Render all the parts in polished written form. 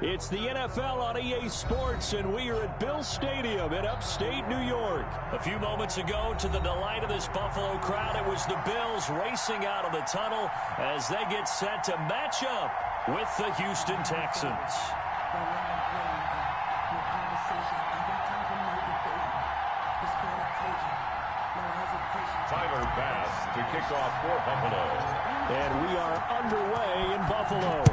It's the NFL on EA Sports, and we are at Bill Stadium in upstate New York. A few moments ago, to the delight of this Buffalo crowd, it was the Bills racing out of the tunnel as they get set to match up with the Houston Texans. Tyler Bass to kick off for Buffalo. And we are underway in Buffalo.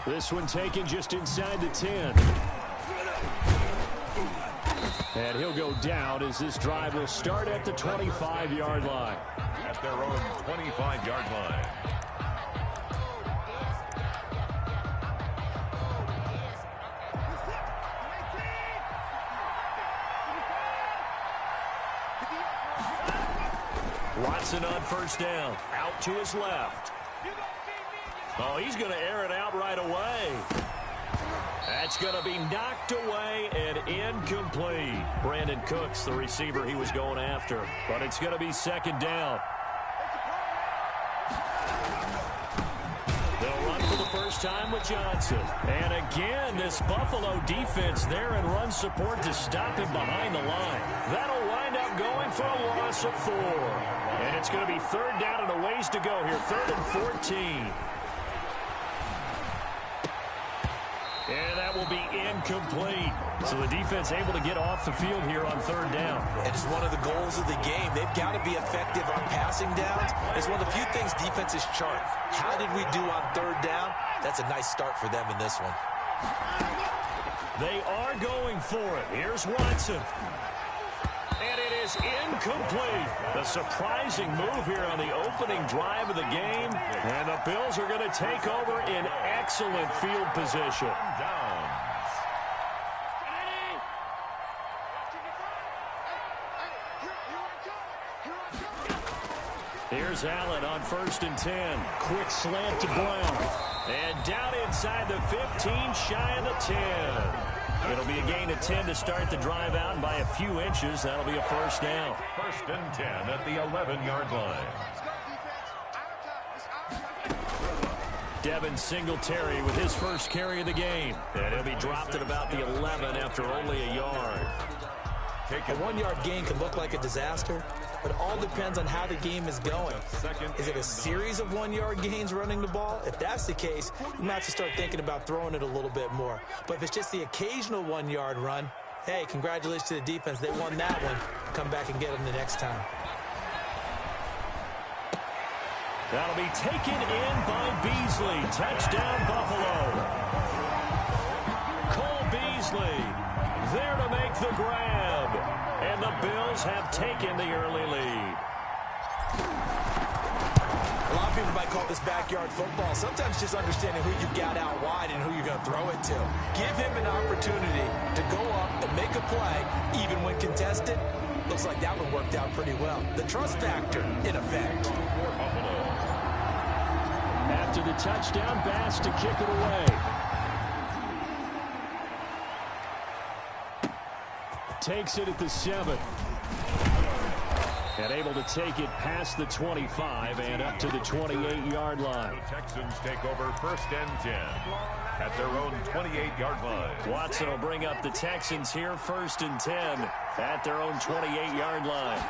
This one taken just inside the 10. And he'll go down as this drive will start at the 25-yard line. At their own 25-yard line. Watson on first down. Out to his left. Oh, he's going to air it out right away. That's going to be knocked away and incomplete. Brandon Cooks, the receiver he was going after. But it's going to be second down. They'll run for the first time with Johnson. And again, this Buffalo defense there in run support to stop him behind the line. That'll wind up going for a loss of 4. And it's going to be third down and a ways to go here. 3rd and 14. And that will be incomplete. So the defense able to get off the field here on third down. And it's one of the goals of the game. They've got to be effective on passing downs. It's one of the few things defenses chart. How did we do on third down? That's a nice start for them in this one. They are going for it. Here's Watson. And it is incomplete. The surprising move here on the opening drive of the game. And the Bills are going to take over in excellent field position. Here's Allen on 1st and 10. Quick slant to Brown. And down inside the 15, shy of the 10. It'll be a gain of 10 to start the drive out, and by a few inches, that'll be a first down. 1st and 10 at the 11-yard line. Devin Singletary with his first carry of the game. And he'll be dropped at about the 11 after only a yard. A 1-yard gain can look like a disaster, but it all depends on how the game is going. Is it a series of 1-yard gains running the ball? If that's the case, you might have to start thinking about throwing it a little bit more. But if it's just the occasional 1-yard run, hey, congratulations to the defense. They won that one. Come back and get them the next time. That'll be taken in by Beasley. Touchdown, Buffalo. Cole Beasley there to make the grab. And the Bills have taken the early lead. A lot of people might call this backyard football. Sometimes just understanding who you've got out wide and who you're going to throw it to. Give him an opportunity to go up and make a play, even when contested. Looks like that one worked out pretty well. The trust factor, in effect. After the touchdown, Bass to kick it away. Takes it at the 7. And able to take it past the 25 and up to the 28-yard line. The Texans take over 1st and 10 at their own 28-yard line. Watson will bring up the Texans here 1st and 10 at their own 28-yard line.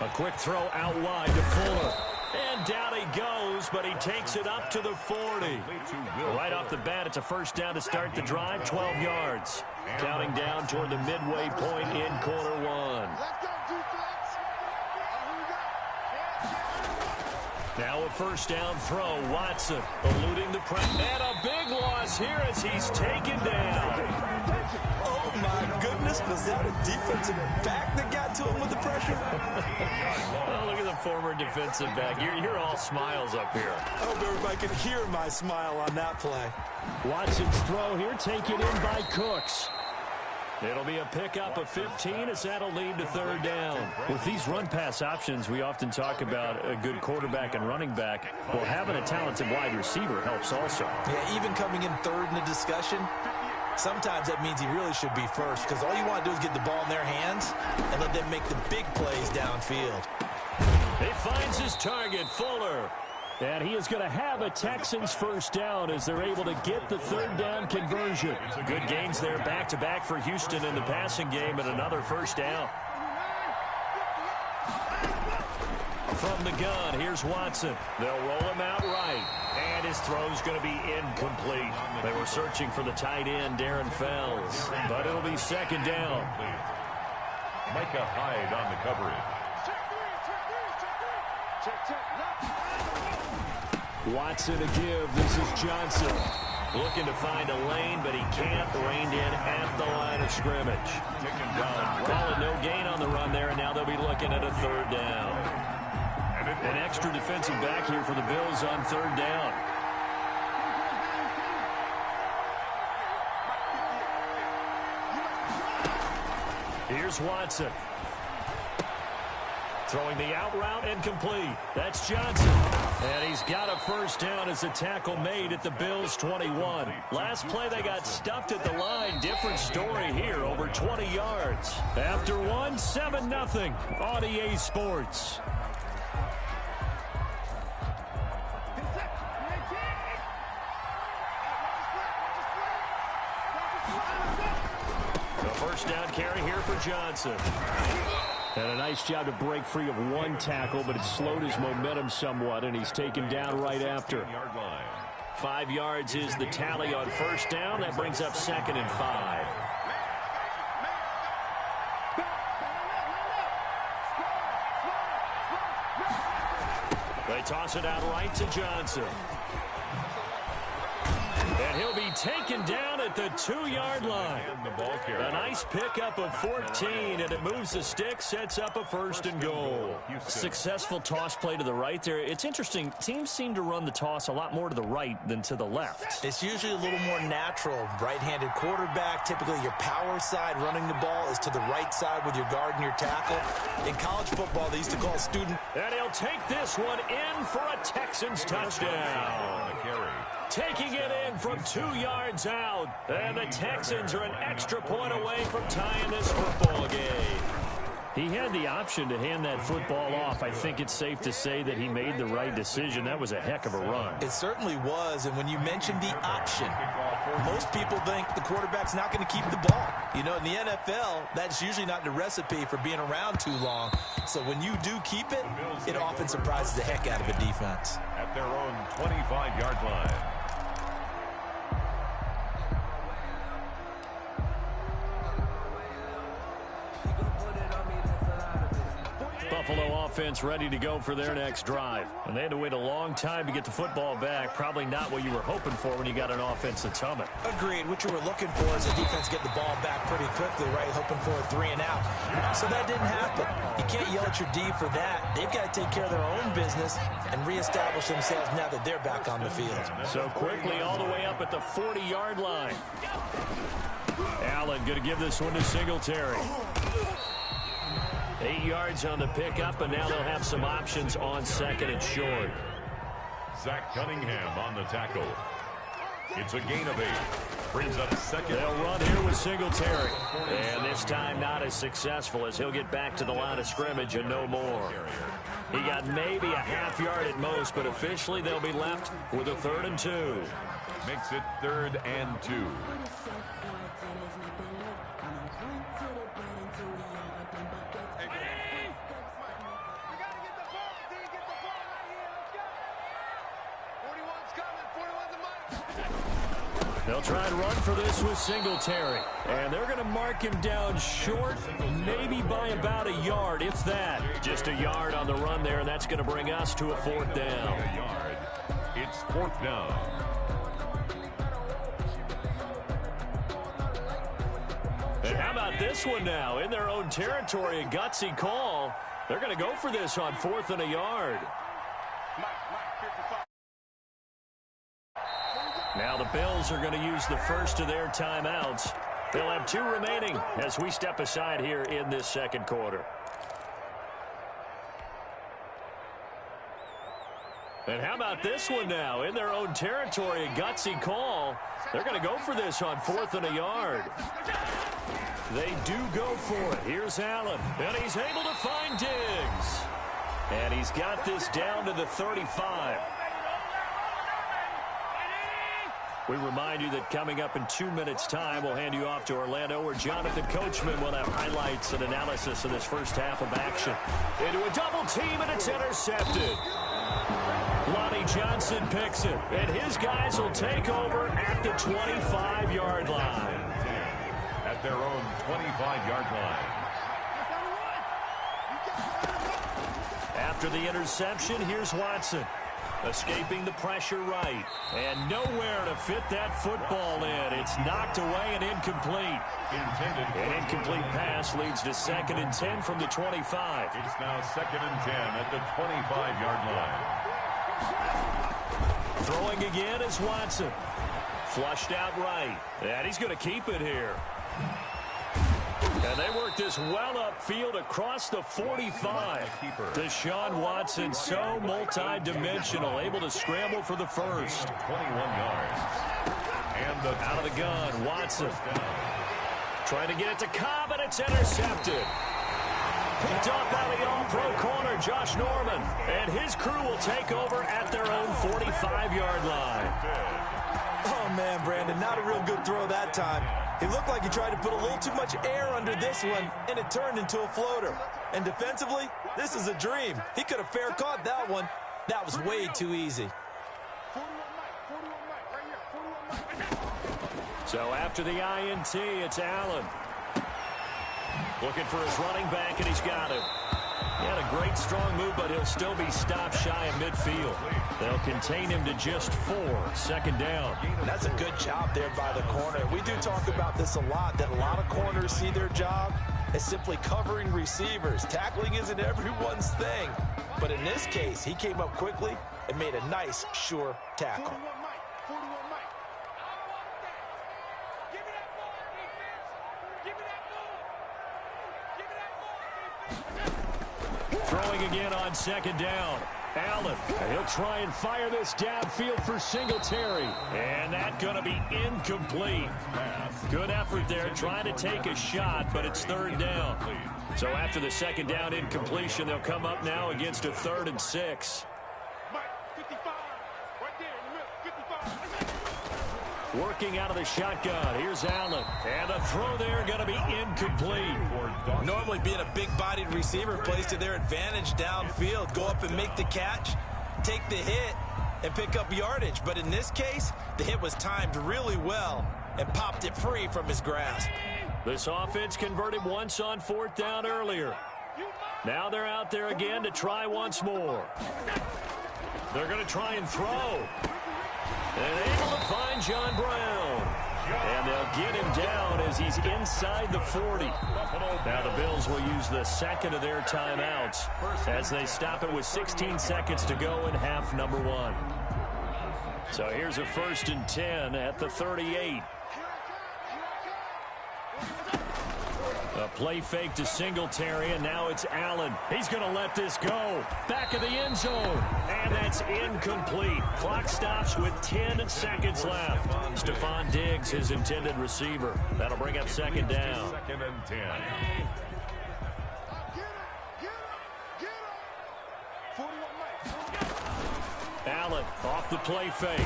A quick throw out wide to Fuller. And down he goes, but he takes it up to the 40. Right off the bat, it's a first down to start the drive, 12 yards. Counting down toward the midway point in quarter 1. Now a first down throw, Watson eluding the pressure. And a big loss here as he's taken down. Oh, my goodness. Was that a defensive back that got to him with the pressure? Oh, look at the former defensive back. You're all smiles up here. I hope everybody can hear my smile on that play. Watson's throw here taken in by Cooks. It'll be a pickup of 15 as that'll lead to third down. With these run-pass options, we often talk about a good quarterback and running back. Well, having a talented wide receiver helps also. Yeah, even coming in third in the discussion, sometimes that means he really should be first because all you want to do is get the ball in their hands and let them make the big plays downfield. He finds his target, Fuller. And he is going to have a Texans first down as they're able to get the third down conversion. Good gains there back-to-back for Houston in the passing game and another first down. From the gun, here's Watson. They'll roll him out right. And his throw's going to be incomplete. They were searching for the tight end, Darren Fells. But it'll be second down. Micah Hyde on the coverage. Watson a give. This is Johnson. Looking to find a lane, but he can't. Reined in at the line of scrimmage. Call it no gain on the run there, and now they'll be looking at a third down. An extra defensive back here for the Bills on third down. Here's Watson. Throwing the out route incomplete. That's Johnson. And he's got a first down as a tackle made at the Bills' 21. Last play they got stuffed at the line. Different story here, over 20 yards. After one, 7-0 on EA Sports. The first down carry here for Johnson. And a nice job to break free of one tackle, but it slowed his momentum somewhat, and he's taken down right after. 5 yards is the tally on first down. That brings up 2nd and 5. They toss it out right to Johnson. And he'll be taken down at the 2-yard line. A nice pickup of 14, and it moves the stick, sets up a 1st and goal. Successful toss play to the right there. It's interesting. Teams seem to run the toss a lot more to the right than to the left. It's usually a little more natural. Right-handed quarterback, typically your power side running the ball is to the right side with your guard and your tackle. In college football, they used to call student. And he'll take this one in for a Texans touchdown. Taking it in from 2 yards out. And the Texans are an extra point away from tying this football game. He had the option to hand that football off. I think it's safe to say that he made the right decision. That was a heck of a run. It certainly was. And when you mentioned the option, most people think the quarterback's not going to keep the ball. You know, in the NFL, that's usually not the recipe for being around too long. So when you do keep it, it often surprises the heck out of a defense. At their own 25-yard line. Buffalo offense ready to go for their next drive. And they had to wait a long time to get the football back. Probably not what you were hoping for when you got an offense that's humming. Agreed. What you were looking for is a defense get the ball back pretty quickly, right? Hoping for a 3 and out. So that didn't happen. You can't yell at your D for that. They've got to take care of their own business and reestablish themselves now that they're back on the field. So quickly all the way up at the 40-yard line. Allen going to give this one to Singletary. 8 yards on the pickup, and now they'll have some options on 2nd and short. Zach Cunningham on the tackle. It's a gain of 8. Brings up 2nd. They'll run here with Singletary. And this time not as successful as he'll get back to the line of scrimmage and no more. He got maybe a half yard at most, but officially they'll be left with a 3rd and 2. Makes it 3rd and 2. They'll try and run for this with Singletary. And they're going to mark him down short, maybe by about a yard, if that. Just a yard on the run there, and that's going to bring us to a 4th down. It's 4th down. And how about this one now? In their own territory, a gutsy call. They're going to go for this on 4th and a yard. Now the Bills are going to use the first of their timeouts. They'll have 2 remaining as we step aside here in this 2nd quarter. And how about this one now? In their own territory, a gutsy call. They're going to go for this on 4th and a yard. They do go for it. Here's Allen, and he's able to find Diggs. And he's got this down to the 35. We remind you that coming up in 2 minutes' time, we'll hand you off to Orlando, where Jonathan Coachman will have highlights and analysis of this first half of action. Into a double team, and it's intercepted. Lonnie Johnson picks it, and his guys will take over at the 25-yard line. At their own 25-yard line. After the interception, here's Watson. Escaping the pressure right. And nowhere to fit that football in. It's knocked away and incomplete. An incomplete pass leads to 2nd and 10 from the 25. It's now 2nd and 10 at the 25-yard line. Throwing again is Watson. Flushed out right. And he's going to keep it here. And they work this well upfield across the 45. Deshaun Watson, so multi-dimensional, able to scramble for the first. 21 yards. And out of the gun, Watson. Trying to get it to Cobb, and it's intercepted. Picked off by the all-pro corner, Josh Norman. And his crew will take over at their own 45-yard line. Oh, man, Brandon, not a real good throw that time. He looked like he tried to put a little too much air under this one, and it turned into a floater. And defensively, this is a dream. He could have fair caught that one. That was way too easy. So after the INT, it's Allen. Looking for his running back, and he's got him. He had a great, strong move, but he'll still be stopped shy of midfield. They'll contain him to just 4. 2nd down. That's a good job there by the corner. We do talk about this a lot, that a lot of corners see their job as simply covering receivers. Tackling isn't everyone's thing. But in this case, he came up quickly and made a nice, sure tackle. Throwing again on 2nd down. Allen, he'll try and fire this downfield for Singletary. And that's going to be incomplete. Good effort there, trying to take a shot, but it's 3rd down. So after the 2nd down incompletion, they'll come up now against a 3rd and 6. Working out of the shotgun. Here's Allen. And the throw there going to be incomplete. Normally being a big-bodied receiver plays to their advantage downfield. Go up and make the catch, take the hit, and pick up yardage. But in this case, the hit was timed really well and popped it free from his grasp. This offense converted once on 4th down earlier. Now they're out there again to try once more. They're going to try and throw. And able to find John Brown. And they'll get him down as he's inside the 40. Now the Bills will use the 2nd of their timeouts as they stop it with 16 seconds to go in half number 1. So here's a 1st and 10 at the 38. A play fake to Singletary, and now it's Allen. He's going to let this go. Back of the end zone. And that's incomplete. Clock stops with 10 seconds left. Stephon Diggs, his intended receiver. That'll bring up 2nd down. 2nd and 10. Allen off the play fake.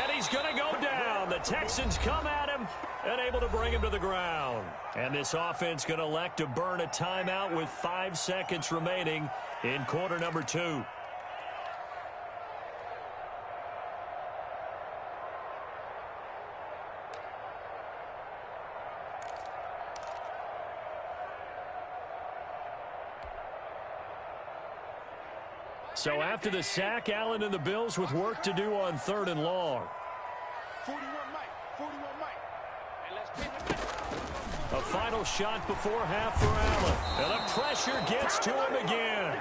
And he's going to go down. The Texans come at him and able to bring him to the ground. And this offense going to elect to burn a timeout with 5 seconds remaining in quarter number 2. So after the sack, Allen and the Bills with work to do on 3rd and long. A final shot before half for Allen. And the pressure gets to him again.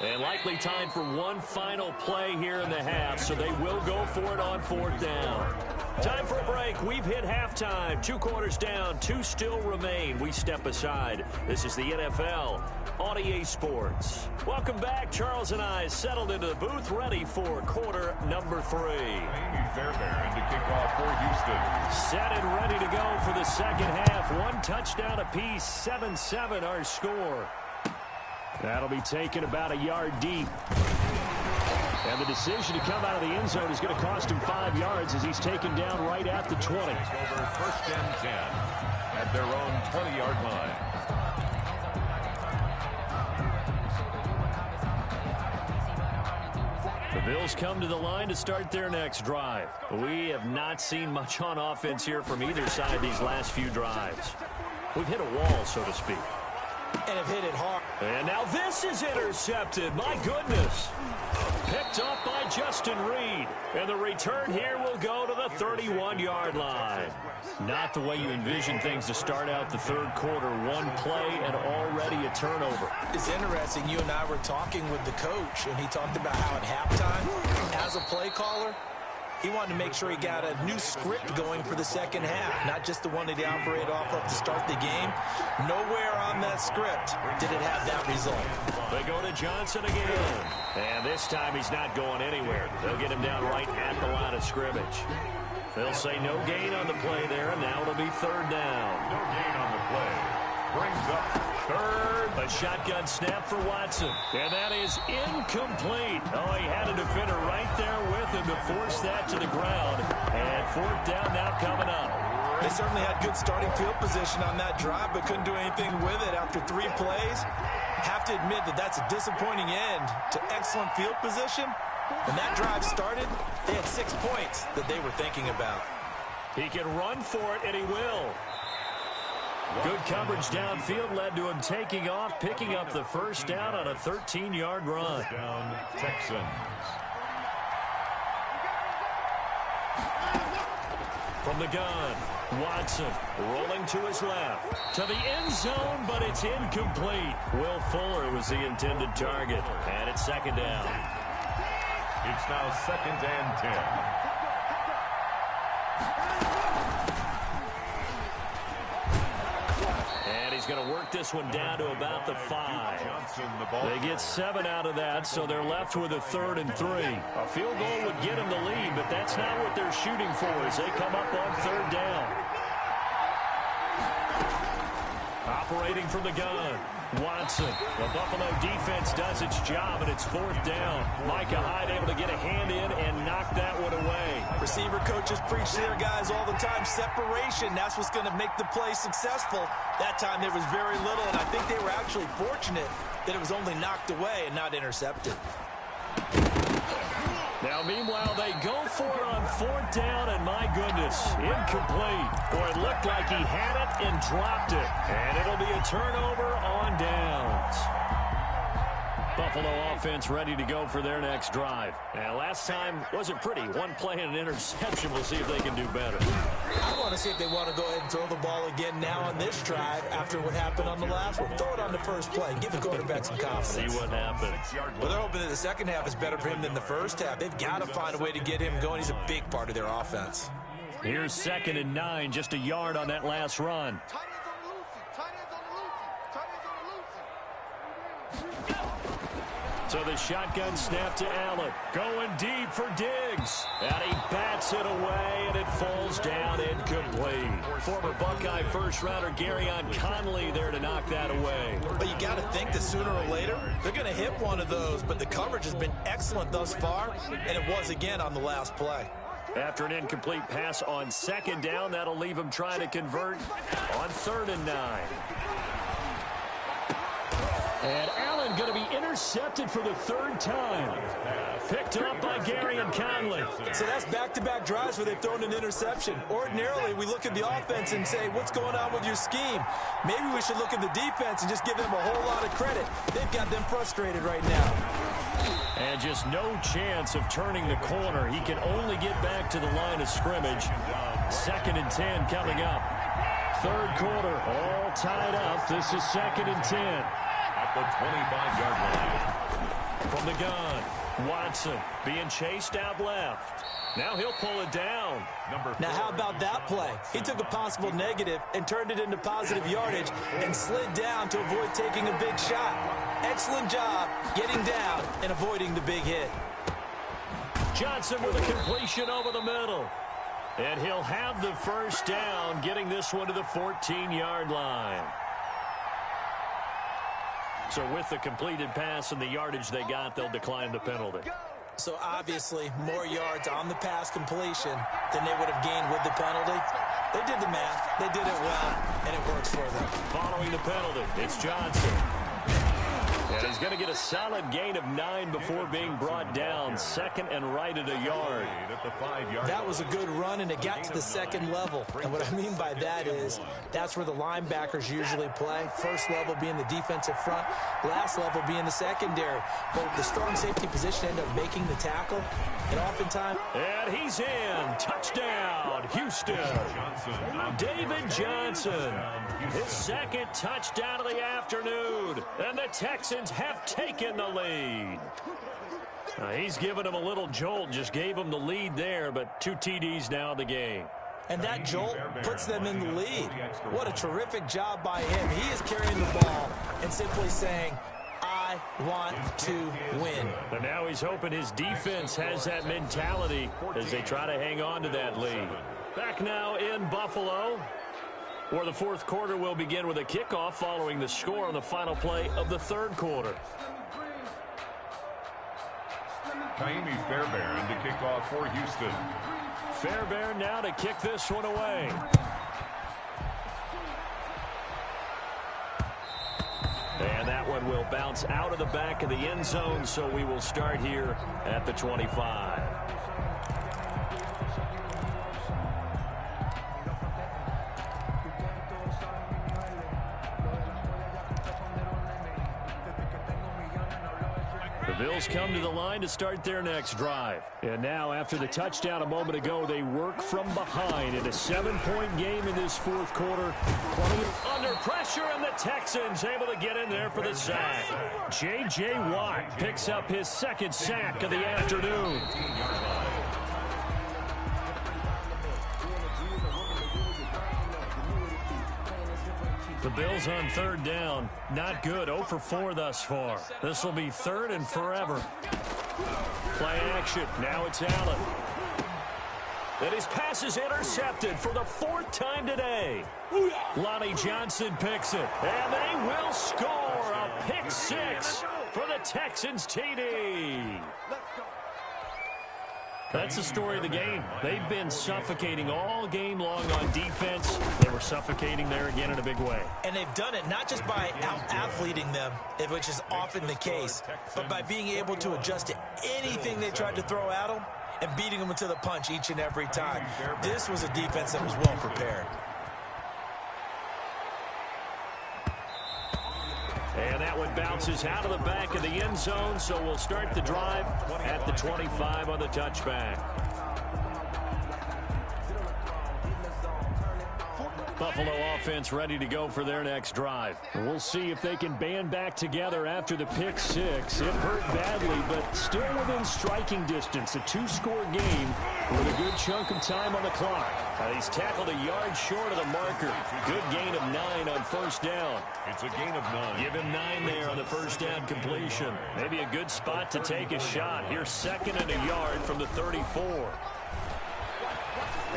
And likely time for one final play here in the half, so they will go for it on 4th down. Time for a break. We've hit halftime. 2 quarters down, 2 still remain. We step aside. This is the NFL on EA Sports. Welcome back. Charles and I settled into the booth, ready for quarter number 3. Amy Fairbairn to kick off for Houston. Set and ready to go for the second half. 1 touchdown apiece, 7-7 our score. That'll be taken about a yard deep. And the decision to come out of the end zone is going to cost him 5 yards as he's taken down right at the 20. Over 1st and 10 at their own 20-yard line. The Bills come to the line to start their next drive. We have not seen much on offense here from either side these last few drives. We've hit a wall, so to speak. And have hit it hard. And now this is intercepted. My goodness. Picked up by Justin Reed. And the return here will go to the 31-yard line. Not the way you envision things to start out the third quarter. 1 play and already a turnover. It's interesting. You and I were talking with the coach, and he talked about how at halftime, as a play caller, he wanted to make sure he got a new script going for the second half, not just the one that he operated off of to start the game. Nowhere on that script did it have that result. They go to Johnson again. And this time he's not going anywhere. They'll get him down right at the line of scrimmage. They'll say no gain on the play there, and now it'll be 3rd down. No gain on the play. Brings up 3rd. A shotgun snap for Watson. And that is incomplete. Oh, he had a defender right there with him to force that to the ground. And 4th down now coming up. They certainly had good starting field position on that drive, but couldn't do anything with it after 3 plays. Have to admit that that's a disappointing end to excellent field position. When that drive started, they had 6 points that they were thinking about. He can run for it, and he will. Good coverage downfield led to him taking off, picking up the 1st down on a 13-yard run. Down Texans. From the gun, Watson rolling to his left. To the end zone, but it's incomplete. Will Fuller was the intended target. And it's 2nd down. It's now 2nd and 10. He's going to work this one down to about the 5. They get 7 out of that, so they're left with a 3rd and 3. A field goal would get them the lead, but that's not what they're shooting for as they come up on 3rd down. Operating from the gun, Watson. The Buffalo defense does its job, and it's 4th down. Micah Hyde able to get a hand in and knock that one away. Receiver coaches preach to their guys all the time. Separation, that's what's going to make the play successful. That time there was very little, and I think they were actually fortunate that it was only knocked away and not intercepted. Now, meanwhile, they go for it on 4th down, and my goodness, incomplete. Boy, it looked like he had it and dropped it. And it'll be a turnover on downs. Buffalo offense ready to go for their next drive. And last time wasn't pretty. 1 play and an interception. We'll see if they can do better. I want to see if they want to go ahead and throw the ball again now on this drive after what happened on the last one. Throw it on the first play. Give the quarterback some confidence. See what happens. Well, they're hoping that the second half is better for him than the first half. They've got to find a way to get him going. He's a big part of their offense. Here's 2nd and 9, just a yard on that last run. So the shotgun snap to Allen. Going deep for Diggs. And he bats it away, and it falls down incomplete. Former Buckeye first-rounder Garyon Conley there to knock that away. But you got to think that sooner or later, they're going to hit one of those. But the coverage has been excellent thus far, and it was again on the last play. After an incomplete pass on 2nd down, that'll leave him trying to convert on 3rd and 9. And Allen going to be intercepted for the 3rd time. Picked up by Garyon Conley. So that's back-to-back drives where they've thrown an interception. Ordinarily, we look at the offense and say, what's going on with your scheme? Maybe we should look at the defense and just give them a whole lot of credit. They've got them frustrated right now. And just no chance of turning the corner. He can only get back to the line of scrimmage. 2nd and 10 coming up. 3rd quarter, all tied up. This is 2nd and 10. At the 25-yard line. From the gun, Watson being chased out left. Now he'll pull it down. Now how about that play? He took a possible negative and turned it into positive yardage and slid down to avoid taking a big shot. Excellent job getting down and avoiding the big hit. Johnson with a completion over the middle. And he'll have the first down, getting this one to the 14-yard line. So with the completed pass and the yardage they got, they'll decline the penalty. So obviously more yards on the pass completion than they would have gained with the penalty. They did the math. They did it well, and it works for them. Following the penalty, it's Johnson. And he's going to get a solid gain of 9 before being brought down. Second and right at a yard. That was a good run, and it got to the second level. And what I mean by that is that's where the linebackers usually play. First level being the defensive front, last level being the secondary. But the strong safety position ended up making the tackle. And oftentimes... And he's in. Touchdown, Houston. David Johnson. His second touchdown of the afternoon. And the Texans have taken the lead. He's given him a little jolt, just gave him the lead there, but 2 TDs now in the game. And that jolt puts them in the lead. What a terrific job by him. He is carrying the ball and simply saying, I want to win. And now he's hoping his defense has that mentality as they try to hang on to that lead. Back now in Buffalo, where the fourth quarter will begin with a kickoff following the score on the final play of the third quarter. Kaimi Fairbairn to kick off for Houston. Fairbairn now to kick this one away. And that one will bounce out of the back of the end zone, so we will start here at the 25. The Bills come to the line to start their next drive. And now, after the touchdown a moment ago, they work from behind in a 7-point game in this fourth quarter. Under pressure, and the Texans able to get in there for the sack. J.J. Watt picks up his second sack of the afternoon. The Bills on third down. Not good. 0 for 4 thus far. This will be third and forever. Play action. Now it's Allen. And his pass is intercepted for the 4th time today. Lonnie Johnson picks it. And they will score a pick 6 for the Texans TD. That's the story of the game. They've been suffocating all game long on defense. They were suffocating there again in a big way. And they've done it not just by out-athleting them, which is often the case, but by being able to adjust to anything they tried to throw at them and beating them into the punch each and every time. This was a defense that was well prepared. And that one bounces out of the back of the end zone, so we'll start the drive at the 25 on the touchback. Buffalo offense ready to go for their next drive. We'll see if they can band back together after the pick 6. It hurt badly, but still within striking distance. A 2-score game with a good chunk of time on the clock. He's tackled a yard short of the marker. Good gain of 9 on first down. It's a gain of 9. Give him 9 there on the first down completion. Maybe a good spot to take a shot. Here's 2nd and a yard from the 34.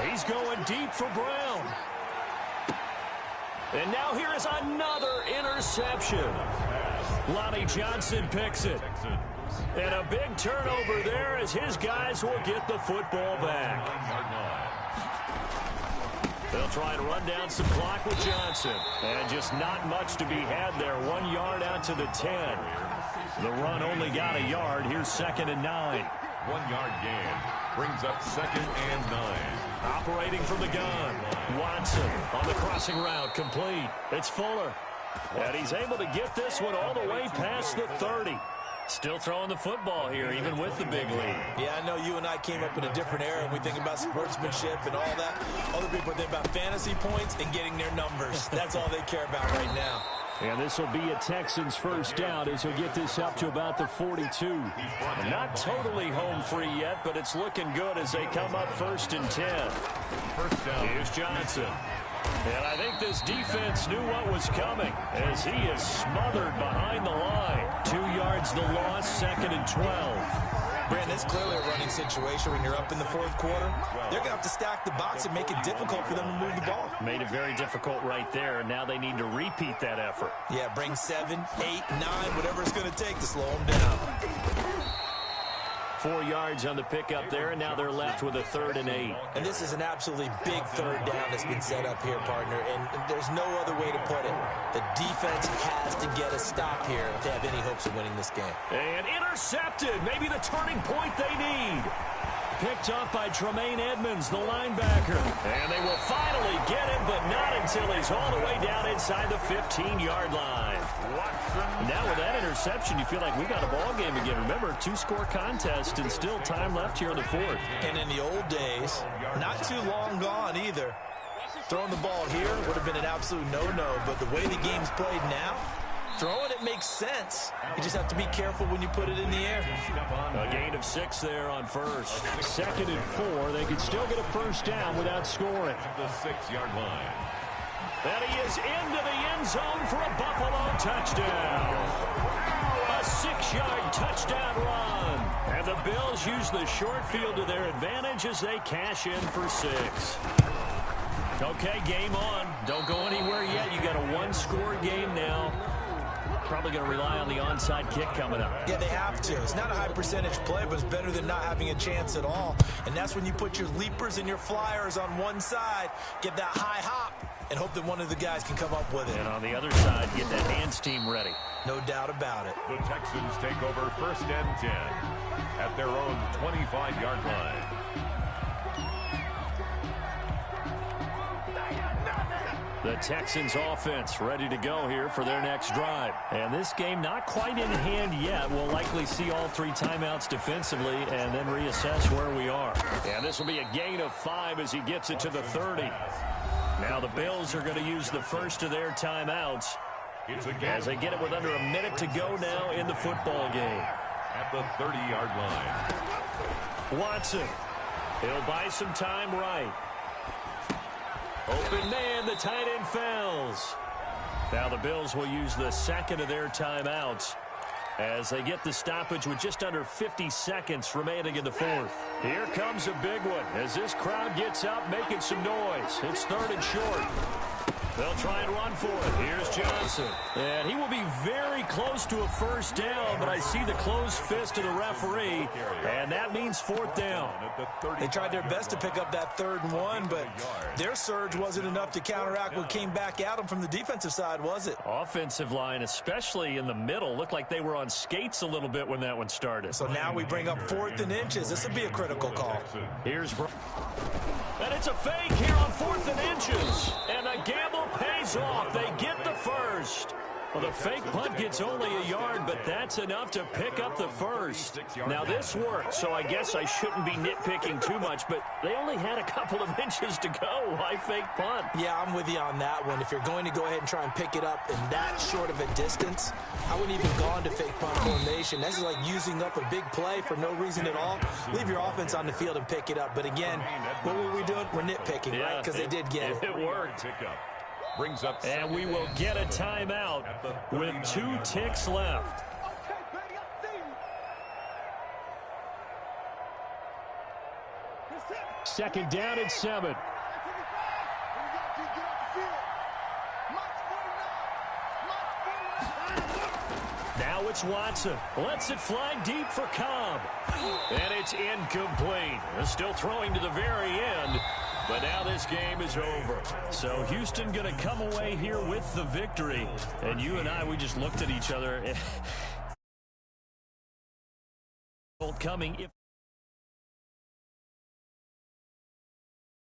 He's going deep for Brown. And now here is another interception. Lonnie Johnson picks it. And a big turnover there as his guys will get the football back. They'll try and run down some clock with Johnson. And just not much to be had there. 1 yard out to the 10. The run only got a yard. Here's 2nd and 9. 1 yard gain. Brings up 2nd and 9. Operating from the gun. Watson on the crossing route, complete. It's Fuller. And he's able to get this one all the way past the 30. Still throwing the football here, even with the big lead. Yeah, I know you and I came up in a different era, and we think about sportsmanship and all that. Other people think about fantasy points and getting their numbers. That's all they care about right now. And this will be a Texans first down as he'll get this up to about the 42. Not totally home free yet, but it's looking good as they come up 1st and 10. First down. Here's Johnson. And I think this defense knew what was coming as he is smothered behind the line. 2 yards the loss, 2nd and 12. Brandon, it's clearly a running situation when you're up in the 4th quarter. They're going to have to stack the box and make it difficult for them to move the ball. Made it very difficult right there. Now they need to repeat that effort. Yeah, bring 7, 8, 9, whatever it's going to take to slow them down. 4 yards on the pickup there, and now they're left with a 3rd and 8. And this is an absolutely big 3rd down that's been set up here, partner, and there's no other way to put it. The defense has to get a stop here if they have any hopes of winning this game. And intercepted, maybe the turning point they need. Picked up by Tremaine Edmonds, the linebacker. And they will finally get him, but not until he's all the way down inside the 15-yard line. Now with that interception, you feel like we got a ball game again. Remember, 2-score contest and still time left here in the 4th. And in the old days, not too long gone either, throwing the ball here would have been an absolute no-no. But the way the game's played now, throwing it makes sense. You just have to be careful when you put it in the air. A gain of 6 there on 1st. 2nd and 4. They could still get a first down without scoring. The 6-yard line. And he is into the end zone for a Buffalo touchdown. A 6-yard touchdown run. And the Bills use the short field to their advantage as they cash in for 6. Okay, game on. Don't go anywhere yet. You got a 1-score game now. Probably going to rely on the onside kick coming up. Yeah, they have to. It's not a high percentage play, but it's better than not having a chance at all. And that's when you put your leapers and your flyers on one side, get that high hop, and hope that one of the guys can come up with it. And on the other side, get that hands team ready. No doubt about it. The Texans take over 1st and 10 at their own 25-yard line. The Texans offense ready to go here for their next drive. And this game not quite in hand yet. We'll likely see all 3 timeouts defensively and then reassess where we are. And this will be a gain of 5 as he gets it to the 30. Now the Bills are going to use the first of their timeouts as they get it with under a minute to go now in the football game. At the 30-yard line. Watson. He'll buy some time right. Open man, the tight end fails. Now the Bills will use the 2nd of their timeouts as they get the stoppage with just under 50 seconds remaining in the 4th. Here comes a big one as this crowd gets up making some noise. It's 3rd and short. They'll try and run for it. Here's Johnson. And he will be very close to a first down, but I see the closed fist of the referee, and that means 4th down. They tried their best to pick up that 3rd and 1, but their surge wasn't enough to counteract what came back at them from the defensive side, was it? Offensive line, especially in the middle, looked like they were on skates a little bit when that one started. So now we bring up 4th and inches. This would be a critical call. Here's and it's a fake here on 4th and inches. And the gamble pays off. They get the first. Well, the fake punt gets only a yard, but that's enough to pick up the first. Now, this worked, so I guess I shouldn't be nitpicking too much, but they only had a couple of inches to go. Why fake punt? Yeah, I'm with you on that one. If you're going to go ahead and try and pick it up in that short of a distance, I wouldn't even gone to fake punt formation. This is like using up a big play for no reason at all. Leave your offense on the field and pick it up. But again, what were we doing? We're nitpicking, right? Because they did get it. It worked. Brings up and we will get a timeout with 2 ticks left. Second down and 7. Now it's Watson. Lets it fly deep for Cobb. And it's incomplete. They're still throwing to the very end. But now this game is over. So Houston going to come away here with the victory. And you and I, we just looked at each other. Coming.